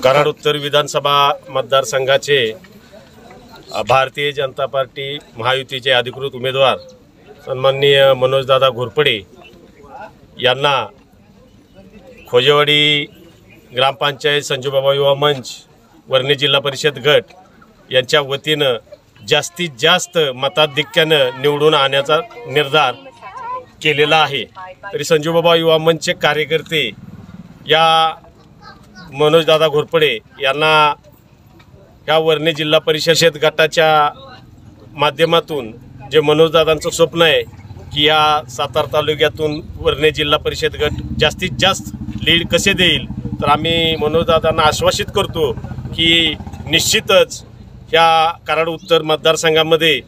कराड उत्तर विधानसभा मतदारसंघाचे भारतीय जनता पार्टी महायुतीचे अधिकृत उमेदवार सन्माननीय मनोजदादा घोरपडे यांना खोजेवाडी ग्रामपंचायत संजूबाबा युवा मंच वर्णे जिल्हा परिषद गट यांच्या वतीनं जास्तीत जास्त मताधिक्यानं निवडून आणण्याचा निर्धार केलेला आहे। तरी संजूबाबा युवा मंचचे कार्यकर्ते या मनोजदादा घोरपडे यांना या वर्णे जिल्हा परिषद गटाच्या माध्यमातून जे मनोजदादांचं स्वप्न आहे की या सातारा तालुक्यातून वर्णे जिल्हा परिषद गट जास्तीत जास्त लीड कसे देईल, तर आम्ही मनोजदादांना आश्वासित करतो की निश्चितच या कराड उत्तर मतदारसंघामध्ये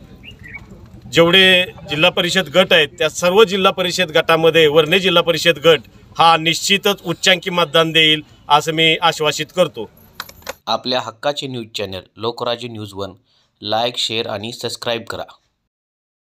जेवढे जिल्हा परिषद गट आहेत त्या सर्व जिल्हा परिषद गटामध्ये वर्णे जिल्हा परिषद गट हा निश्चितच उच्चांकी मतदान देईल असं मी आश्वासित करतो। आपल्या हक्काचे news channel Lokrajya news 1 like, share आणि सबस्क्राईब करा।